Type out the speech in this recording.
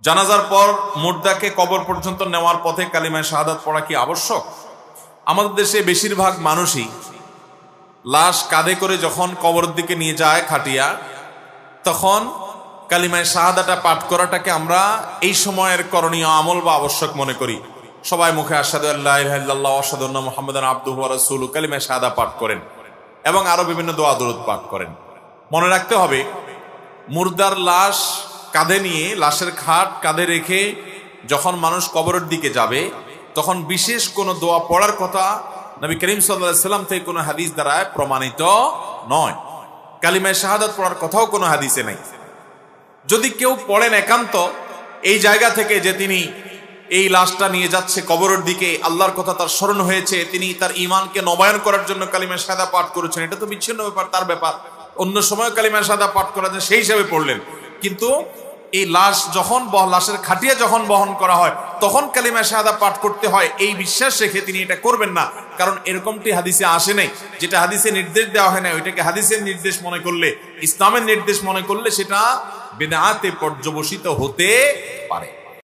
জানাজার পর মুর্দাকে কবর পর্যন্ত নেওয়ার পথে কালিমায়ে শাহাদাত পড়া কি আবশ্যক? আমাদের দেশে বেশিরভাগ মানুষই লাশ কাঁধে করে যখন কবরের দিকে নিয়ে যায় খাটিয়া, তখন কালিমায়ে শাহাদাটা পাঠ করাটাকে আমরা এই সময়ের করণীয় আমল বা আবশ্যক মনে করি। সবাই মুখে আশহাদু আল্লা ইলাহা ইল্লাল্লাহ ওয়া আশহাদু আন্না মুহাম্মাদান আবদুহু ওয়া রাসূলুহু কালিমায়ে শাহাদা পাঠ করেন এবং আরো বিভিন্ন দোয়া দরুদ পাঠ করেন। মনে রাখতে হবে, মুর্দার লাশ কাঁধে নিয়ে, লাশের খাট কাঁধে রেখে যখন মানুষ কবরের দিকে যাবে, তখন বিশেষ কোনো দোয়া পড়ার কথা নবী করিম সাল্লাল্লাহু আলাইহি সাল্লাম থেকে কোনো হাদিস দ্বারা প্রমাণিত নয়। কালিমায়ে শাহাদাত পড়ার কথাও কোনো হাদিসে নাই। যদি কেউ পড়েন একান্ত এই জায়গা থেকে যে তিনি এই লাশটা নিয়ে যাচ্ছে কবরের দিকে, আল্লাহর কথা তার স্মরণ হয়েছে, তিনি তার ঈমানকে নবায়ন করার জন্য কালিমায়ে শাহাদা পাঠ করেছেন, এটা তো বিচ্ছিন্ন ব্যাপার, তার ব্যাপার। অন্য সময় কালিমায়ে শাহাদা পাঠ করা যায় সেই হিসাবে পড়লেন, কিন্তু এই লাশ যখন লাশের খাটিয়া যখন বহন করা হয় তখন কালিমায়ে শাহাদা পাঠ করতে হয়, এই বিশ্বাস রেখে তিনি এটা করবেন না। কারণ এরকমটি হাদিসে আসে নাই। যেটা হাদিসে নির্দেশ দেওয়া হয় না ওইটাকে হাদিসের নির্দেশ মনে করলে, ইসলামের নির্দেশ মনে করলে সেটা বিদআতে পর্যবসিত হতে পারে।